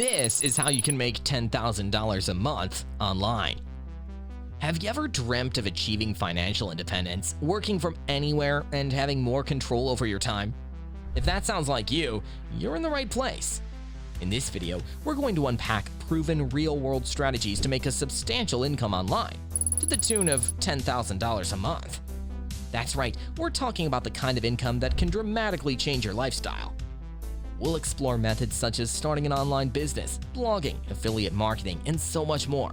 This is how you can make $10,000 a month online. Have you ever dreamt of achieving financial independence, working from anywhere, and having more control over your time? If that sounds like you, you're in the right place. In this video, we're going to unpack proven real-world strategies to make a substantial income online, to the tune of $10,000 a month. That's right, we're talking about the kind of income that can dramatically change your lifestyle. We'll explore methods such as starting an online business, blogging, affiliate marketing, and so much more.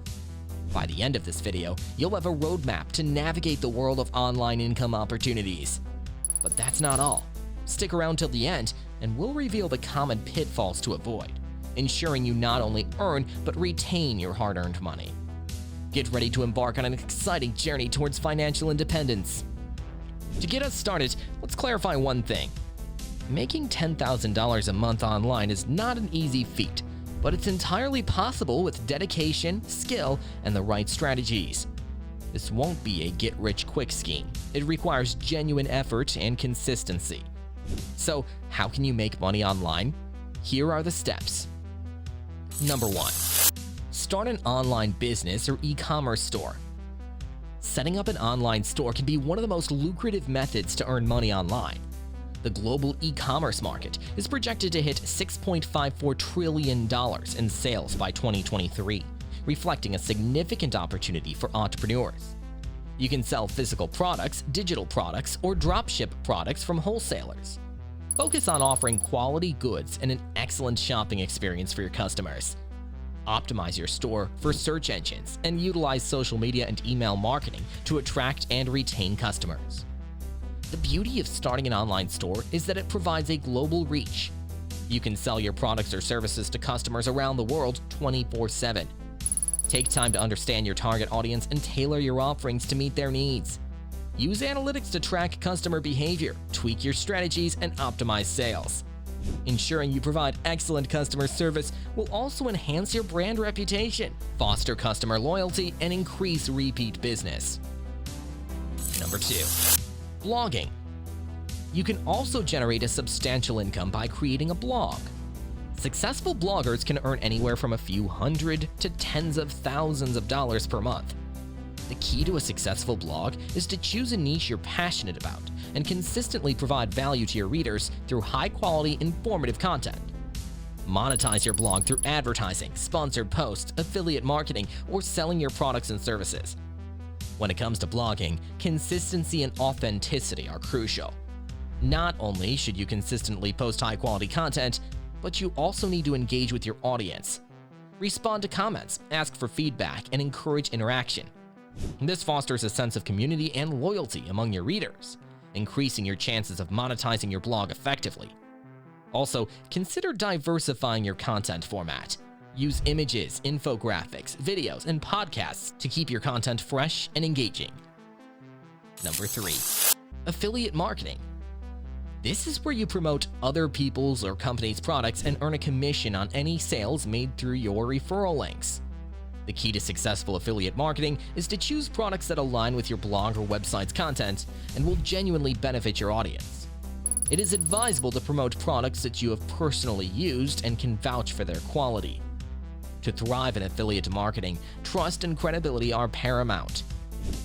By the end of this video, you'll have a roadmap to navigate the world of online income opportunities. But that's not all. Stick around till the end, and we'll reveal the common pitfalls to avoid, ensuring you not only earn but retain your hard-earned money. Get ready to embark on an exciting journey towards financial independence. To get us started, let's clarify one thing. Making $10,000 a month online is not an easy feat, but it's entirely possible with dedication, skill, and the right strategies. This won't be a get-rich-quick scheme. It requires genuine effort and consistency. So, how can you make money online? Here are the steps. Number 1. Start an online business or e-commerce store. Setting up an online store can be one of the most lucrative methods to earn money online. The global e-commerce market is projected to hit $6.54 trillion in sales by 2023, reflecting a significant opportunity for entrepreneurs. You can sell physical products, digital products, or dropship products from wholesalers. Focus on offering quality goods and an excellent shopping experience for your customers. Optimize your store for search engines and utilize social media and email marketing to attract and retain customers. The beauty of starting an online store is that it provides a global reach. You can sell your products or services to customers around the world 24/7. Take time to understand your target audience and tailor your offerings to meet their needs. Use analytics to track customer behavior, tweak your strategies, and optimize sales. Ensuring you provide excellent customer service will also enhance your brand reputation, foster customer loyalty, and increase repeat business. Number 2. Blogging. You can also generate a substantial income by creating a blog. Successful bloggers can earn anywhere from a few hundred to tens of thousands of dollars per month. The key to a successful blog is to choose a niche you're passionate about and consistently provide value to your readers through high-quality, informative content. Monetize your blog through advertising, sponsored posts, affiliate marketing, or selling your products and services. When it comes to blogging, consistency and authenticity are crucial. Not only should you consistently post high-quality content, but you also need to engage with your audience. Respond to comments, ask for feedback, and encourage interaction. This fosters a sense of community and loyalty among your readers, increasing your chances of monetizing your blog effectively. Also, consider diversifying your content format. Use images, infographics, videos, and podcasts to keep your content fresh and engaging. Number 3. Affiliate marketing. This is where you promote other people's or companies' products and earn a commission on any sales made through your referral links. The key to successful affiliate marketing is to choose products that align with your blog or website's content and will genuinely benefit your audience. It is advisable to promote products that you have personally used and can vouch for their quality. To thrive in affiliate marketing, trust and credibility are paramount.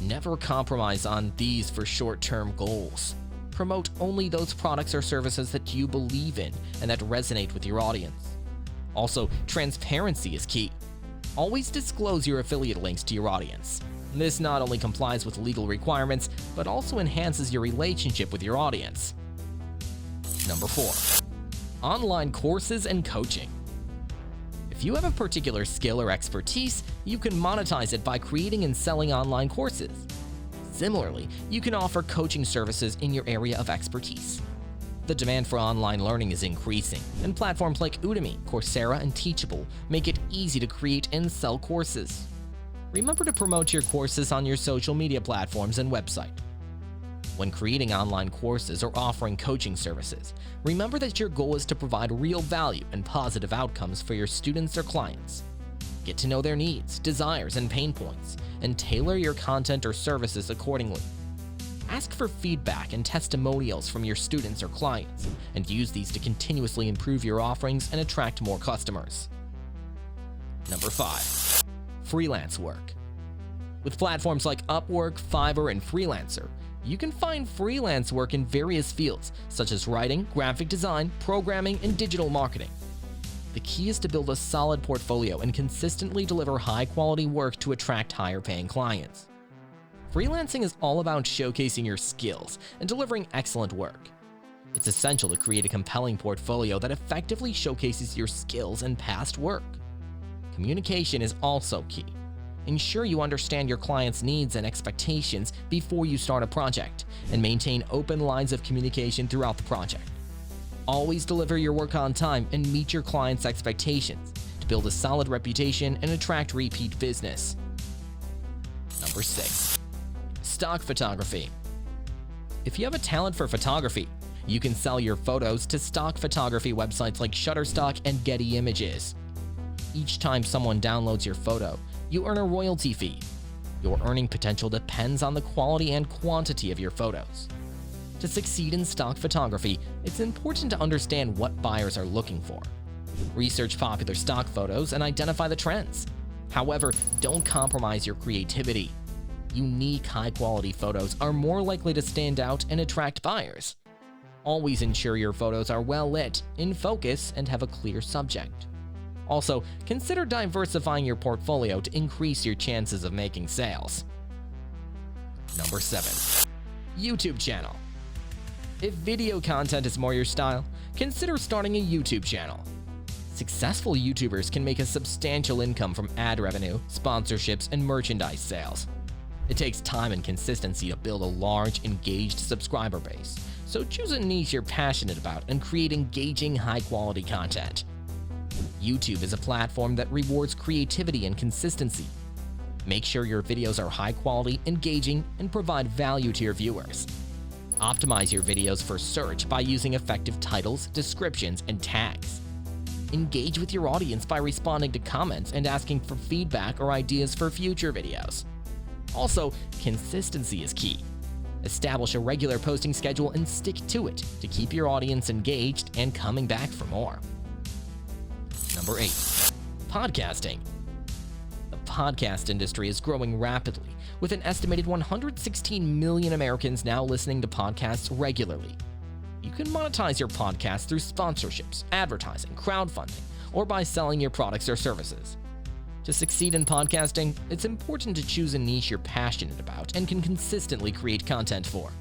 Never compromise on these for short-term goals. Promote only those products or services that you believe in and that resonate with your audience. Also, transparency is key. Always disclose your affiliate links to your audience. This not only complies with legal requirements, but also enhances your relationship with your audience. Number 4. Online courses and coaching. If you have a particular skill or expertise, you can monetize it by creating and selling online courses. Similarly, you can offer coaching services in your area of expertise. The demand for online learning is increasing, and platforms like Udemy, Coursera, and Teachable make it easy to create and sell courses. Remember to promote your courses on your social media platforms and website. When creating online courses or offering coaching services, remember that your goal is to provide real value and positive outcomes for your students or clients. Get to know their needs, desires, and pain points, and tailor your content or services accordingly. Ask for feedback and testimonials from your students or clients, and use these to continuously improve your offerings and attract more customers. Number 5. Freelance work. With platforms like Upwork, Fiverr, and Freelancer, you can find freelance work in various fields such as writing, graphic design, programming, and digital marketing. The key is to build a solid portfolio and consistently deliver high-quality work to attract higher-paying clients. Freelancing is all about showcasing your skills and delivering excellent work. It's essential to create a compelling portfolio that effectively showcases your skills and past work. Communication is also key. Ensure you understand your client's needs and expectations before you start a project, and maintain open lines of communication throughout the project. Always deliver your work on time and meet your client's expectations to build a solid reputation and attract repeat business. Number 6. Stock photography. If you have a talent for photography, you can sell your photos to stock photography websites like Shutterstock and Getty Images. Each time someone downloads your photo, you earn a royalty fee. Your earning potential depends on the quality and quantity of your photos. To succeed in stock photography, it's important to understand what buyers are looking for. Research popular stock photos and identify the trends. However, don't compromise your creativity. Unique, high-quality photos are more likely to stand out and attract buyers. Always ensure your photos are well lit, in focus, and have a clear subject. Also, consider diversifying your portfolio to increase your chances of making sales. Number 7. YouTube channel. If video content is more your style, consider starting a YouTube channel. Successful YouTubers can make a substantial income from ad revenue, sponsorships, and merchandise sales. It takes time and consistency to build a large, engaged subscriber base, so choose a niche you're passionate about and create engaging, high-quality content. YouTube is a platform that rewards creativity and consistency. Make sure your videos are high quality, engaging, and provide value to your viewers. Optimize your videos for search by using effective titles, descriptions, and tags. Engage with your audience by responding to comments and asking for feedback or ideas for future videos. Also, consistency is key. Establish a regular posting schedule and stick to it to keep your audience engaged and coming back for more. Number 8. Podcasting. The podcast industry is growing rapidly, with an estimated 116 million Americans now listening to podcasts regularly. You can monetize your podcast through sponsorships, advertising, crowdfunding, or by selling your products or services. To succeed in podcasting, it's important to choose a niche you're passionate about and can consistently create content for.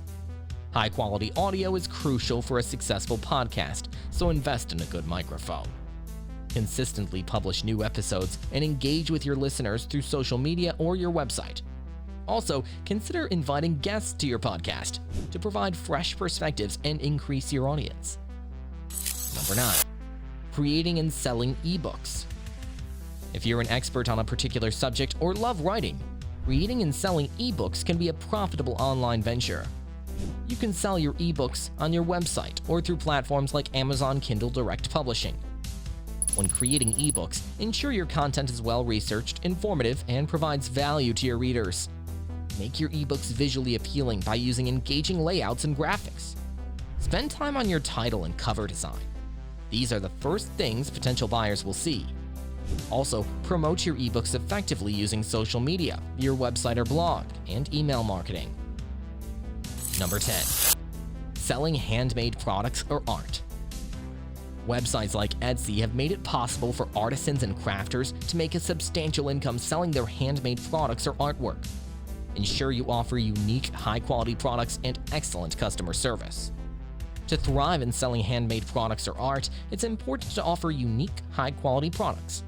High-quality audio is crucial for a successful podcast, so invest in a good microphone. Consistently publish new episodes and engage with your listeners through social media or your website. Also, consider inviting guests to your podcast to provide fresh perspectives and increase your audience. Number 9. Creating and selling ebooks. If you're an expert on a particular subject or love writing, creating and selling ebooks can be a profitable online venture. You can sell your ebooks on your website or through platforms like Amazon Kindle Direct Publishing. When creating ebooks, ensure your content is well-researched, informative, and provides value to your readers. Make your ebooks visually appealing by using engaging layouts and graphics. Spend time on your title and cover design. These are the first things potential buyers will see. Also, promote your ebooks effectively using social media, your website or blog, and email marketing. Number 10. Selling handmade products or art. Websites like Etsy have made it possible for artisans and crafters to make a substantial income selling their handmade products or artwork. Ensure you offer unique, high-quality products and excellent customer service. To thrive in selling handmade products or art, it's important to offer unique, high-quality products.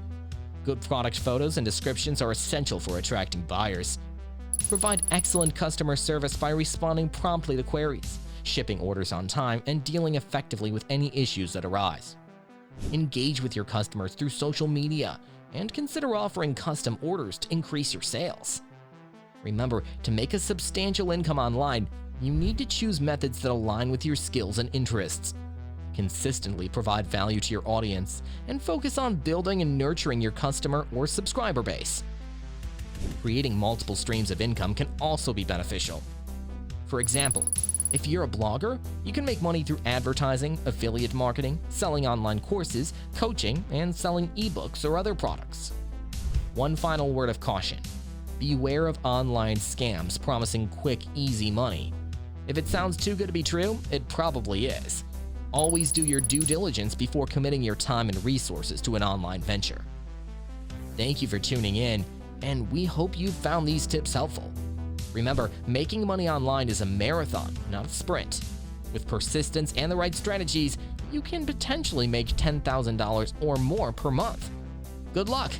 Good product photos and descriptions are essential for attracting buyers. Provide excellent customer service by responding promptly to queries, shipping orders on time, and dealing effectively with any issues that arise. Engage with your customers through social media, and consider offering custom orders to increase your sales. Remember, to make a substantial income online, you need to choose methods that align with your skills and interests. Consistently provide value to your audience, and focus on building and nurturing your customer or subscriber base. Creating multiple streams of income can also be beneficial. For example, if you're a blogger, you can make money through advertising, affiliate marketing, selling online courses, coaching, and selling ebooks or other products. One final word of caution. Beware of online scams promising quick, easy money. If it sounds too good to be true, it probably is. Always do your due diligence before committing your time and resources to an online venture. Thank you for tuning in, and we hope you found these tips helpful. Remember, making money online is a marathon, not a sprint. With persistence and the right strategies, you can potentially make $10,000 or more per month. Good luck!